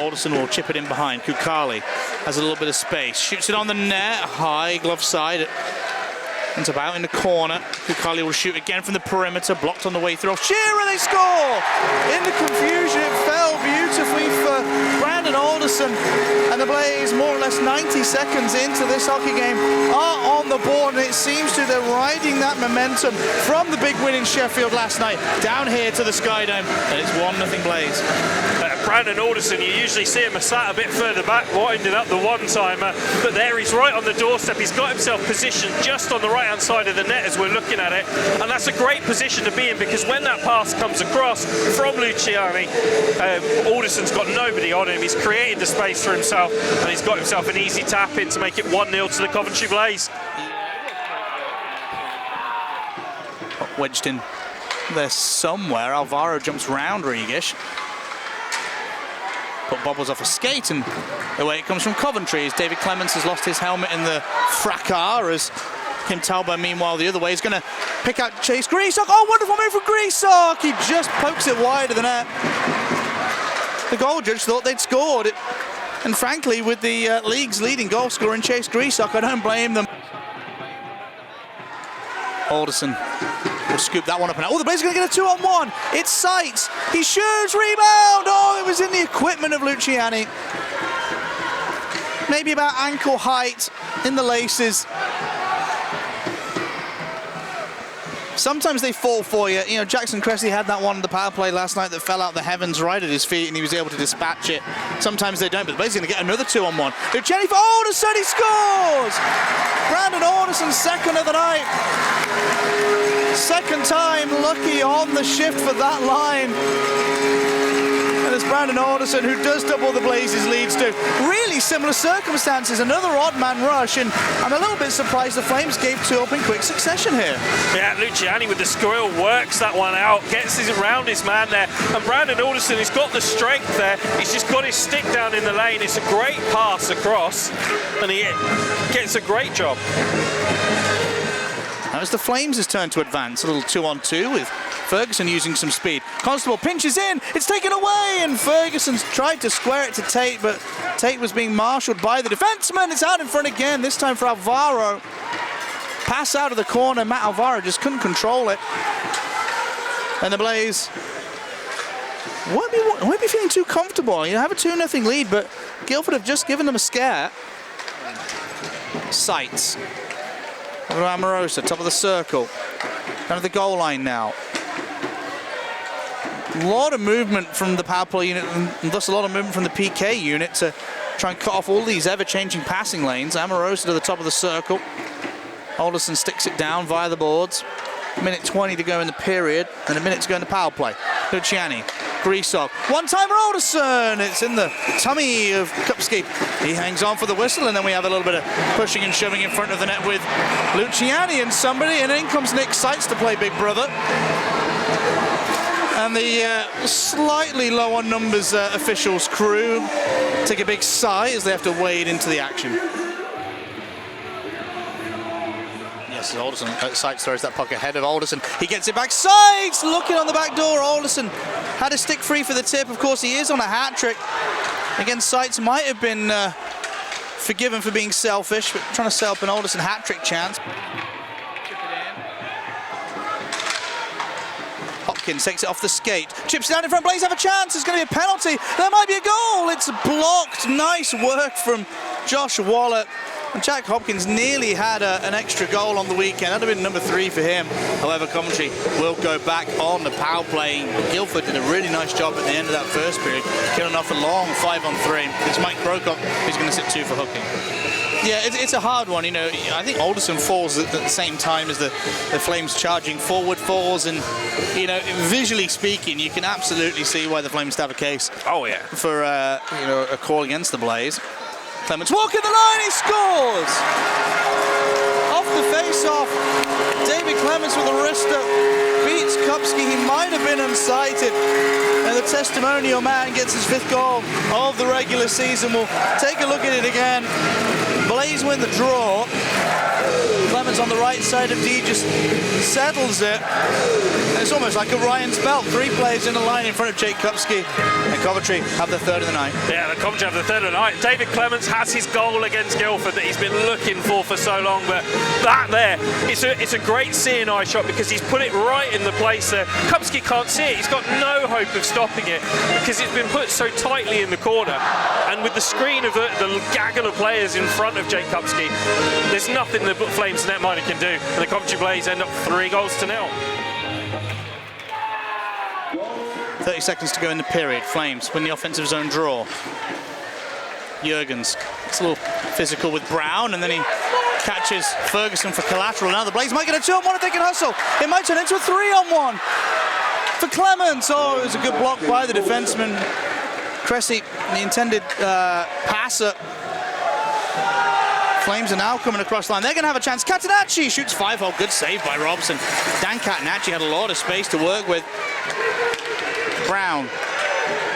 Alderson will chip it in behind. Kukali has a little bit of space. Shoots it on the net. High glove side. It's about in the corner. Kukali will shoot again from the perimeter. Blocked on the way through. Shearer, they score! In the confusion, it fell beautifully for Brandon Alderson. And the Blaze, more or less 90 seconds into this hockey game, are on the board. And it seems to they're riding that momentum from the big win in Sheffield last night down here to the Skydome. And it's 1-0 Blaze. Brandon Alderson, you usually see him sat a bit further back, winding up the one-timer. But there he's right on the doorstep. He's got himself positioned just on the right-hand side of the net as we're looking at it. And that's a great position to be in, because when that pass comes across from Luciani, Alderson's got nobody on him. He's created the space for himself, and he's got himself an easy tap in to make it 1-0 to the Coventry Blaze. Wedged in there somewhere. Alvaro jumps round Regish. Put bobbles off a skate, and away it comes from Coventry as David Clements has lost his helmet in the fracas, as Kim Talbot, meanwhile, the other way, is going to pick out Chase Greasock. Oh, wonderful move from Greasock! He just pokes it wide of the net. The goal judge thought they'd scored it. And frankly, with the league's leading goal scorer in Chase Greasock, I don't blame them. Alderson will scoop that one up and out. Oh, the Blaze are going to get a 2-on-1. It's Sights. He shoots, rebound. Oh, it was in the equipment of Luciani. Maybe about ankle height in the laces. Sometimes they fall for you. You know, Jackson Cressy had that one in the power play last night that fell out the heavens right at his feet, and he was able to dispatch it. Sometimes they don't, but the Blaze are going to get another 2-on-1. Luciani for Alderson, he scores! Brandon Alderson, second of the night. Second time lucky on the shift for that line. And it's Brandon Alderson who does double the Blazes' leads to really similar circumstances. Another odd man rush, and I'm a little bit surprised the Flames gave two up in quick succession here. Yeah, Luciani with the squirrel works that one out, gets his around his man there, and Brandon Alderson has got the strength there. He's just got his stick down in the lane. It's a great pass across, and he gets a great job. Now it's the Flames' turn to advance. A little 2-on-2 with Ferguson using some speed. Constable pinches in, it's taken away, and Ferguson's tried to square it to Tate, but Tate was being marshalled by the defenseman. It's out in front again, this time for Alvaro. Pass out of the corner, Matt Alvaro just couldn't control it. And the Blaze won't be feeling too comfortable. You have a 2-0 lead, but Guildford have just given them a scare. Sights. Amorosa, top of the circle. Down to the goal line now. A lot of movement from the power play unit, and thus a lot of movement from the PK unit to try and cut off all these ever-changing passing lanes. Amorosa to the top of the circle. Alderson sticks it down via the boards. Minute 20 to go in the period, and a minute to go in the power play. Luciani, Greasock, one-timer Alderson. It's in the tummy of Kupski. He hangs on for the whistle, and then we have a little bit of pushing and shoving in front of the net with Luciani and somebody, and in comes Nick Sights to play big brother. And the slightly low on numbers officials crew take a big sigh as they have to wade into the action. Yes, Alderson, Sights throws that puck ahead of Alderson. He gets it back. Sights looking on the back door. Alderson had a stick free for the tip. Of course, he is on a hat trick. Again, Sights might have been forgiven for being selfish, but trying to set up an Alderson hat trick chance. Hopkins takes it off the skate. Chips it down in front. Blaze have a chance. There's going to be a penalty. There might be a goal. It's blocked. Nice work from Josh Waller. And Jack Hopkins nearly had an extra goal on the weekend. That would have been number 3 for him. However, Coventry will go back on the power play. Guildford did a really nice job at the end of that first period, killing off a long 5-on-3. It's Mike Prokop who's going to sit 2 for hooking. Yeah, it's a hard one. You know, I think Alderson falls at the same time as the Flames charging forward falls, and you know, visually speaking, you can absolutely see why the Flames have a case. Oh yeah. For you know, a call against the Blaze. Clements walking the line, he scores! Off the face-off, David Clements with a wrister beats Kupski. He might have been unsighted, and the testimonial man gets his 5th goal of the regular season. We'll take a look at it again. Blaze win the draw. Clements Hoffman's on the right side of D, just settles it. And it's almost like a Ryan's belt. 3 players in a line in front of Jake Kupski. And Coventry have the third of the night. Yeah, the Coventry have the third of the night. David Clements has his goal against Guildford that he's been looking for so long, but that there, it's a great seeing eye shot because he's put it right in the place there. Kupski can't see it. He's got no hope of stopping it because it's been put so tightly in the corner. And with the screen of the gaggle of players in front of Jake Kupski, there's nothing the Flames netminder can do. And the Coventry Blaze end up 3-0. 30 seconds to go in the period. Flames win the offensive zone draw. Jurgens gets a little physical with Brown, and then he catches Ferguson for collateral. Now the Blaze might get a 2-on-1 if they can hustle. It might turn into a 3-on-1 for Clements. Oh, it was a good block by the defenseman. Cressy, the intended passer. Flames are now coming across the line. They're going to have a chance. Catenacci shoots 5-hole. Good save by Robson. Dan Catenacci had a lot of space to work with. Brown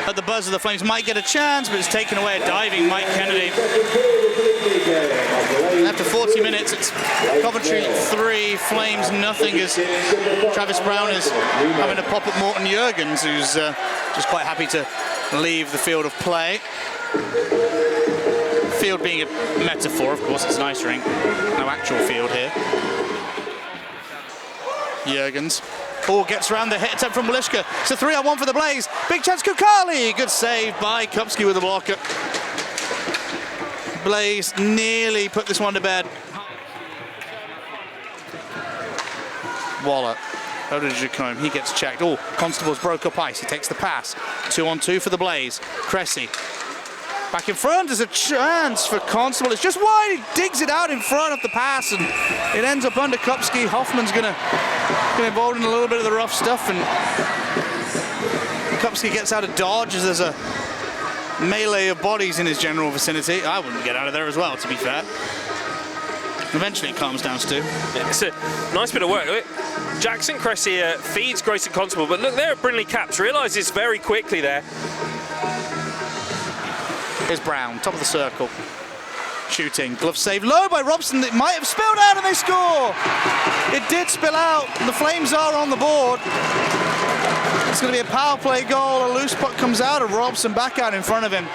at the buzzer. The Flames might get a chance, but it's taken away. A diving Mike Kennedy. And after 40 minutes, it's Coventry 3, Flames nothing, as Travis Brown is having a pop at Morten Jurgens, who's just quite happy to leave the field of play. Field being a metaphor, of course, it's an ice rink. No actual field here. Jurgens. Oh, gets around the hit attempt from Walishka. It's a 3-on-1 for the Blaze. Big chance, Kukali. Good save by Kupski with the blocker. Blaze nearly put this one to bed. Waller. Over to Jacome. He gets checked. Oh, Constable's broke up ice. He takes the pass. 2-on-2 for the Blaze. Cressy. Back in front, there's a chance for Constable. It's just wide. He digs it out in front of the pass, and it ends up under Kupski. Hoffman's gonna get involved in a little bit of the rough stuff, and Kupski gets out of dodge as there's a melee of bodies in his general vicinity. I wouldn't get out of there as well, to be fair. Eventually it calms down, Stu. It's a nice bit of work. Look, Jackson Cressy feeds Grayson Constable, but look there at Brindley Caps. Realises very quickly there. Here's Brown, top of the circle. Shooting, glove save low by Robson. It might have spilled out and they score. It did spill out. The Flames are on the board. It's going to be a power play goal. A loose puck comes out of Robson, back out in front of him.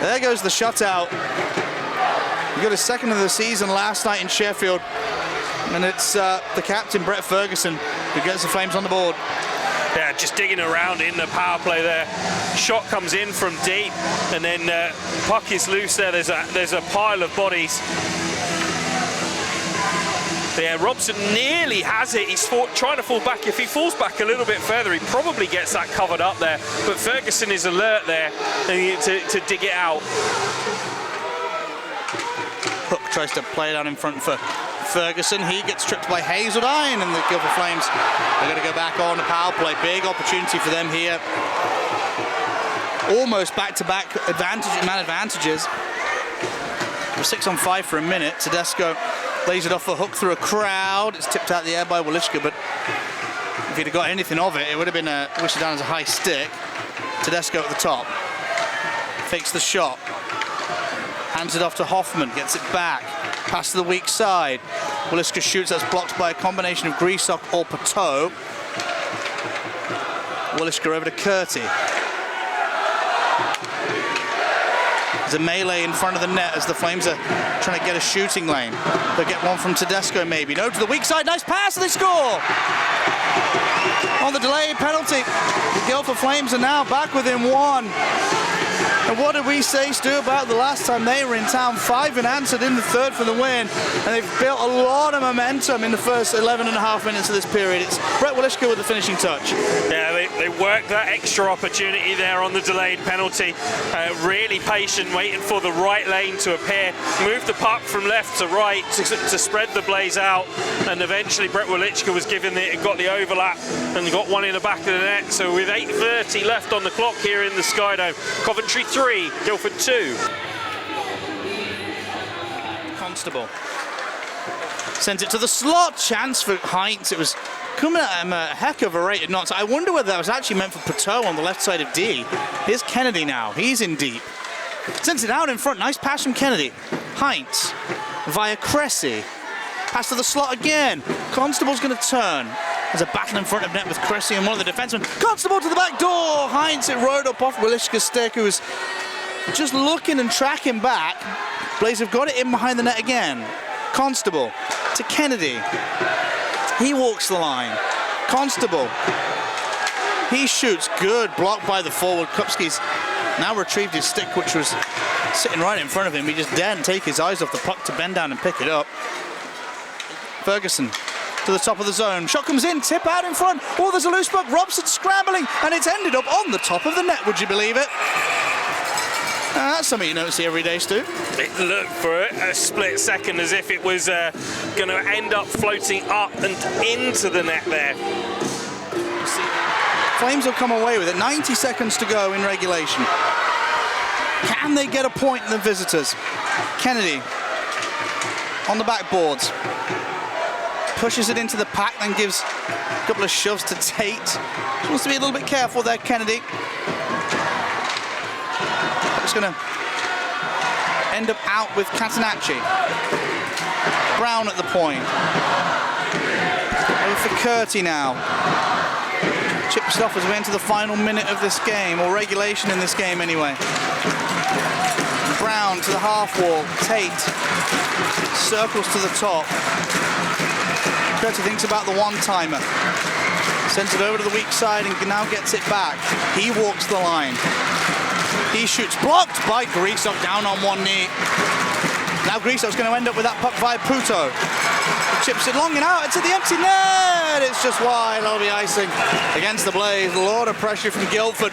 There goes the shutout. He got his second of the season last night in Sheffield. And it's the captain, Brett Ferguson, who gets the Flames on the board. Yeah, just digging around in the power play there. Shot comes in from deep, and then puck is loose there. There's a pile of bodies. Yeah, Robson nearly has it. He's trying to fall back. If he falls back a little bit further, he probably gets that covered up there. But Ferguson is alert there to dig it out. Hook tries to play it out in front for Ferguson. He gets tripped by Hazeldine, and the Guildford Flames are going to go back on the power play. Big opportunity for them here. Almost back-to-back advantages. We're 6-on-5 for a minute. Tedesco lays it off a hook through a crowd. It's tipped out the air by Walishka, but if he'd have got anything of it, it would have been wished down as a high stick. Tedesco at the top. Fakes the shot. Hands it off to Hoffman, gets it back. Pass to the weak side. Walishka shoots, that's blocked by a combination of Grisock or Pateau. Walishka over to Curti. There's a melee in front of the net as the Flames are trying to get a shooting lane. They'll get one from Tedesco maybe. No, to the weak side, nice pass, and they score! On the delayed penalty, the Guildford Flames are now back within 1. And what did we say, Stu, about the last time they were in town? 5 unanswered in the third for the win. And they've built a lot of momentum in the first 11.5 minutes of this period. It's Brett Walishka with the finishing touch. Yeah, they worked that extra opportunity there on the delayed penalty. Really patient, waiting for the right lane to appear. Moved the puck from left to right to spread the Blaze out. And eventually Brett Walishka was given got the overlap and got one in the back of the net. So with 8:30 left on the clock here in the Skydome, Coventry 3, Guildford 2. Constable sent it to the slot. Chance for Heinz. It was coming at him a heck of a rate of knots. I wonder whether that was actually meant for Pateau on the left side of D. Here's Kennedy now. He's in deep. Sends it out in front. Nice pass from Kennedy. Heinz via Cressy. Pass to the slot again. Constable's going to turn. There's a battle in front of net with Chrissy and one of the defensemen. Constable to the back door. Heinz it rode up off Wilishka's stick, who was just looking and tracking back. Blaze have got it in behind the net again. Constable to Kennedy. He walks the line. Constable. He shoots. Good block by the forward. Kupski's now retrieved his stick, which was sitting right in front of him. He just daren't take his eyes off the puck to bend down and pick it up. Ferguson to the top of the zone. Shot comes in, tip out in front. Oh, there's a loose puck. Robson scrambling, and it's ended up on the top of the net. Would you believe it? That's something you don't see every day, Stu. It looked for a split second as if it was going to end up floating up and into the net there. Flames will come away with it. 90 seconds to go in regulation. Can they get a point in the visitors? Kennedy on the backboards. Pushes it into the pack, then gives a couple of shoves to Tate. Just wants to be a little bit careful there, Kennedy. It's going to end up out with Catanacci. Brown at the point. Over for Curti now. Chips off as we enter the final minute of this game, or regulation in this game anyway. Brown to the half wall. Tate circles to the top. Curti thinks about the one-timer. Sends it over to the weak side and now gets it back. He walks the line. He shoots, blocked by Grisov, down on one knee. Now Grisov's going to end up with that puck via Puto. Chips it long and out, it's at the empty net. It's just wide, that'll be icing against the Blaze. A lot of pressure from Guildford.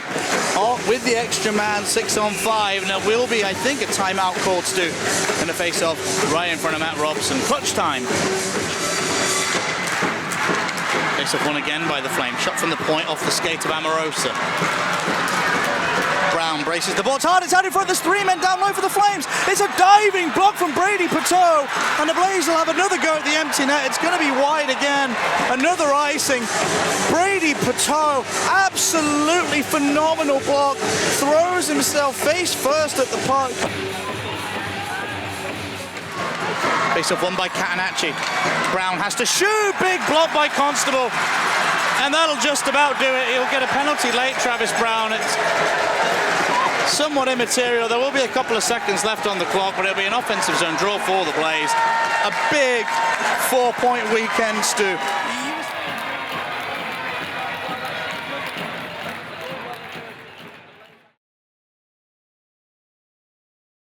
Oh, with the extra man, 6-on-5. And there will be, I think, a timeout called, Stu, in the face-off right in front of Matt Robson. Clutch time. Face-off won again by the Flames. Shot from the point off the skate of Amorosa. Brown braces the ball. It's hard, it's out in front. There's three men down low for the Flames. It's a diving block from Brady Pateau. And the Blaze will have another go at the empty net. It's going to be wide again. Another icing. Brady Pateau, absolutely phenomenal block. Throws himself face first at the puck. Face-off won by Catanacci. Brown has to shoot. Big block by Constable. And that'll just about do it. He'll get a penalty late, Travis Brown. It's somewhat immaterial. There will be a couple of seconds left on the clock, but it'll be an offensive zone draw for the Blaze. A big 4-point weekend, Stu.